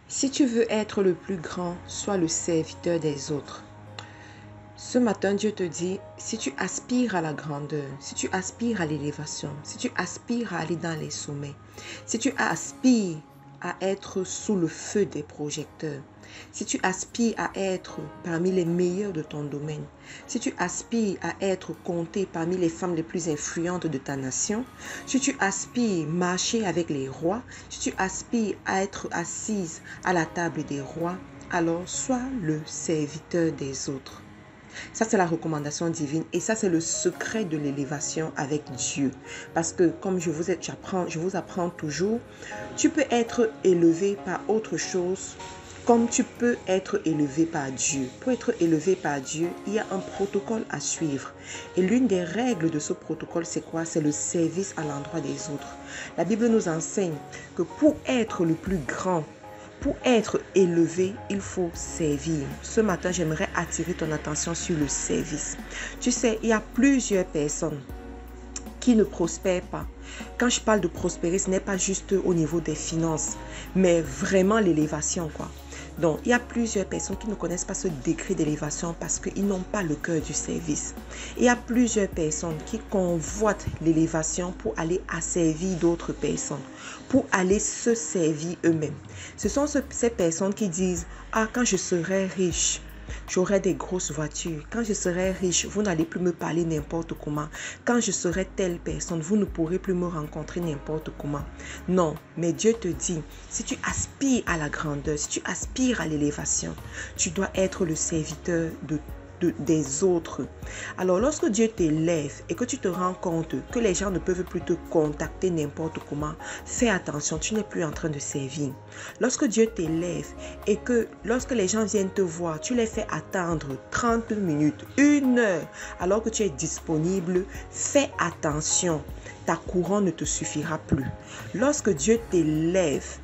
Si tu veux être le plus grand, sois le serviteur des autres. Ce matin, Dieu te dit, si tu aspires à la grandeur, si tu aspires à l'élévation, si tu aspires à aller dans les sommets, si tu aspires à être sous le feu des projecteurs, si tu aspires à être parmi les meilleurs de ton domaine, si tu aspires à être compté parmi les femmes les plus influentes de ta nation, si tu aspires à marcher avec les rois, si tu aspires à être assise à la table des rois, alors sois le serviteur des autres. Ça, c'est la recommandation divine et ça, c'est le secret de l'élévation avec Dieu. Parce que, comme je vous apprends toujours, tu peux être élevé par autre chose comme tu peux être élevé par Dieu. Pour être élevé par Dieu, il y a un protocole à suivre. Et l'une des règles de ce protocole, c'est quoi? C'est le service à l'endroit des autres. La Bible nous enseigne que pour être le plus grand, pour être élevé, il faut servir. Ce matin, j'aimerais attirer ton attention sur le service. Tu sais, il y a plusieurs personnes qui ne prospèrent pas. Quand je parle de prospérer, ce n'est pas juste au niveau des finances, mais vraiment l'élévation, quoi. Donc, il y a plusieurs personnes qui ne connaissent pas ce degré d'élévation parce qu'ils n'ont pas le cœur du service. Il y a plusieurs personnes qui convoitent l'élévation pour aller asservir d'autres personnes, pour aller se servir eux-mêmes. Ce sont ces personnes qui disent « Ah, quand je serai riche, j'aurai des grosses voitures. Quand je serai riche, vous n'allez plus me parler n'importe comment. Quand je serai telle personne, vous ne pourrez plus me rencontrer n'importe comment. » Non, mais Dieu te dit, si tu aspires à la grandeur, si tu aspires à l'élévation, tu dois être le serviteur des autres. Alors, lorsque Dieu t'élève et que tu te rends compte que les gens ne peuvent plus te contacter n'importe comment, fais attention, tu n'es plus en train de servir. Lorsque Dieu t'élève et que lorsque les gens viennent te voir, tu les fais attendre 30 minutes, 1 heure, alors que tu es disponible, fais attention, ta couronne ne te suffira plus. Lorsque Dieu t'élève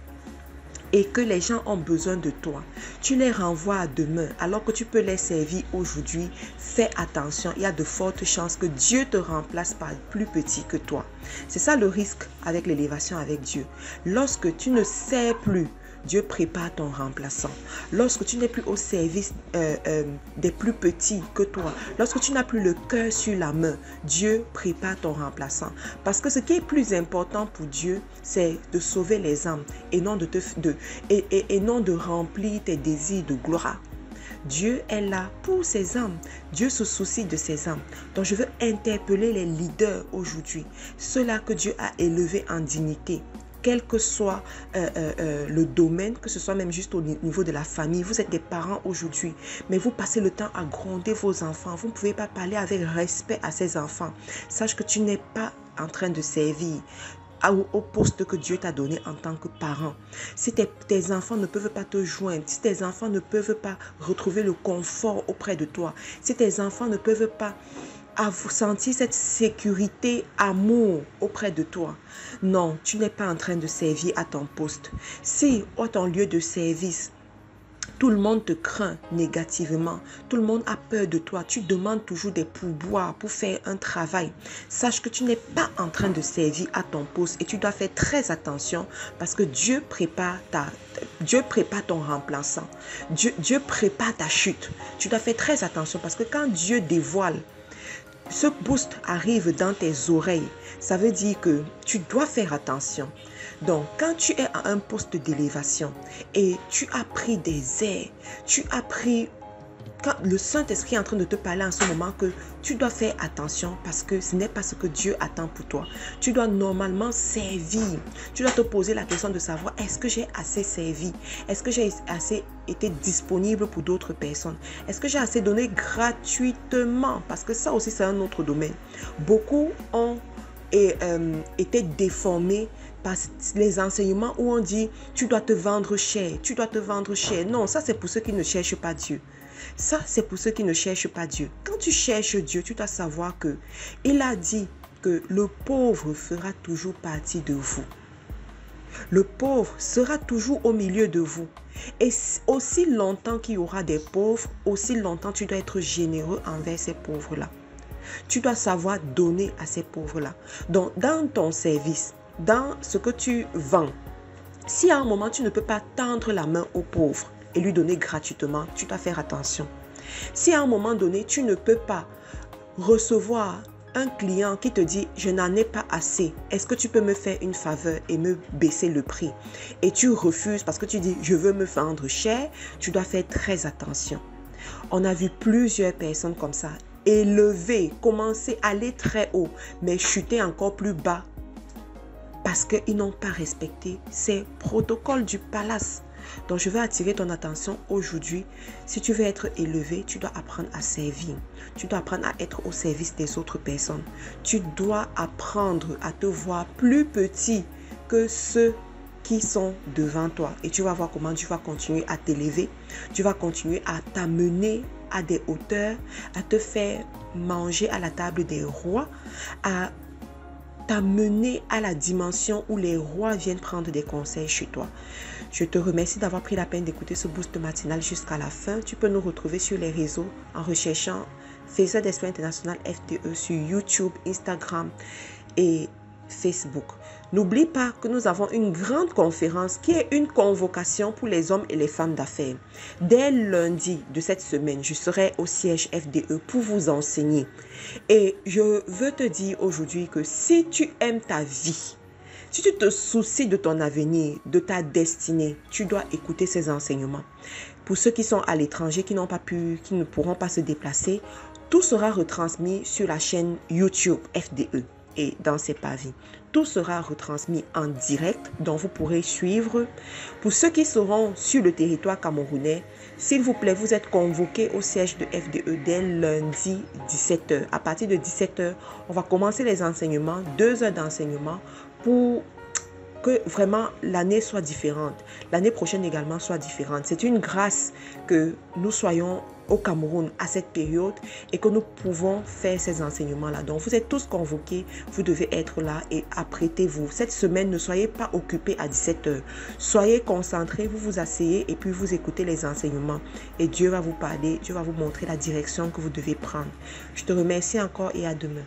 et que les gens ont besoin de toi, tu les renvoies à demain alors que tu peux les servir aujourd'hui, fais attention, il y a de fortes chances que Dieu te remplace par plus petit que toi. C'est ça le risque avec l'élévation avec Dieu. Lorsque tu ne sers plus, Dieu prépare ton remplaçant. Lorsque tu n'es plus au service des plus petits que toi, lorsque tu n'as plus le cœur sur la main, Dieu prépare ton remplaçant. Parce que ce qui est plus important pour Dieu, c'est de sauver les âmes et non de remplir tes désirs de gloire. Dieu est là pour ses âmes. Dieu se soucie de ses âmes. Donc je veux interpeller les leaders aujourd'hui, ceux-là que Dieu a élevés en dignité. Quel que soit le domaine, que ce soit même juste au niveau de la famille, vous êtes des parents aujourd'hui, mais vous passez le temps à gronder vos enfants. Vous ne pouvez pas parler avec respect à ces enfants. Sache que tu n'es pas en train de servir au poste que Dieu t'a donné en tant que parent. Si tes enfants ne peuvent pas te joindre, si tes enfants ne peuvent pas retrouver le confort auprès de toi, si tes enfants ne peuvent pas sentir cette sécurité, amour auprès de toi, non, tu n'es pas en train de servir à ton poste. Si à ton lieu de service, tout le monde te craint négativement, tout le monde a peur de toi, tu demandes toujours des pourboires pour faire un travail, sache que tu n'es pas en train de servir à ton poste et tu dois faire très attention parce que Dieu prépare ton remplaçant. Dieu prépare ta chute. Tu dois faire très attention parce que quand Dieu dévoile, ce boost arrive dans tes oreilles, ça veut dire que tu dois faire attention. Donc, quand tu es à un poste d'élévation et tu as pris des airs, quand le Saint-Esprit est en train de te parler en ce moment que tu dois faire attention parce que ce n'est pas ce que Dieu attend pour toi. Tu dois normalement servir. Tu dois te poser la question de savoir est-ce que j'ai assez servi? Est-ce que j'ai assez été disponible pour d'autres personnes? Est-ce que j'ai assez donné gratuitement? Parce que ça aussi c'est un autre domaine. Beaucoup ont été déformés par les enseignements où on dit tu dois te vendre cher, tu dois te vendre cher. Non, ça c'est pour ceux qui ne cherchent pas Dieu. Ça, c'est pour ceux qui ne cherchent pas Dieu. Quand tu cherches Dieu, tu dois savoir que il a dit que le pauvre fera toujours partie de vous. Le pauvre sera toujours au milieu de vous. Et aussi longtemps qu'il y aura des pauvres, aussi longtemps tu dois être généreux envers ces pauvres-là. Tu dois savoir donner à ces pauvres-là. Donc, dans ton service, dans ce que tu vends, Si à un moment, tu ne peux pas tendre la main aux pauvres et lui donner gratuitement, tu dois faire attention. Si à un moment donné, tu ne peux pas recevoir un client qui te dit « je n'en ai pas assez, est-ce que tu peux me faire une faveur et me baisser le prix ?» et tu refuses parce que tu dis « je veux me vendre cher », tu dois faire très attention. On a vu plusieurs personnes comme ça, élever, commencer à aller très haut, mais chuter encore plus bas parce qu'ils n'ont pas respecté ces protocoles du palace. Donc, je veux attirer ton attention aujourd'hui. Si tu veux être élevé, tu dois apprendre à servir. Tu dois apprendre à être au service des autres personnes. Tu dois apprendre à te voir plus petit que ceux qui sont devant toi. Et tu vas voir comment tu vas continuer à t'élever. Tu vas continuer à t'amener à des hauteurs, à te faire manger à la table des rois, à t'amener à la dimension où les rois viennent prendre des conseils chez toi. Je te remercie d'avoir pris la peine d'écouter ce boost matinal jusqu'à la fin. Tu peux nous retrouver sur les réseaux en recherchant Faiseur d'Espoir International FDE sur YouTube, Instagram et Facebook. N'oublie pas que nous avons une grande conférence qui est une convocation pour les hommes et les femmes d'affaires. Dès lundi de cette semaine, je serai au siège FDE pour vous enseigner. Et je veux te dire aujourd'hui que si tu aimes ta vie, si tu te soucies de ton avenir, de ta destinée, tu dois écouter ces enseignements. Pour ceux qui sont à l'étranger, qui ne pourront pas se déplacer, tout sera retransmis sur la chaîne YouTube FDE et dans ses pavis. Tout sera retransmis en direct, donc vous pourrez suivre. Pour ceux qui seront sur le territoire camerounais, s'il vous plaît, vous êtes convoqués au siège de FDE dès lundi 17h. À partir de 17h, on va commencer les enseignements, 2 heures d'enseignement pour que vraiment l'année soit différente. L'année prochaine également soit différente. C'est une grâce que nous soyons au Cameroun à cette période et que nous pouvons faire ces enseignements-là. Donc, vous êtes tous convoqués, vous devez être là et apprêtez-vous. Cette semaine, ne soyez pas occupés à 17h. Soyez concentrés, vous vous asseyez et puis vous écoutez les enseignements. Et Dieu va vous parler, Dieu va vous montrer la direction que vous devez prendre. Je te remercie encore et à demain.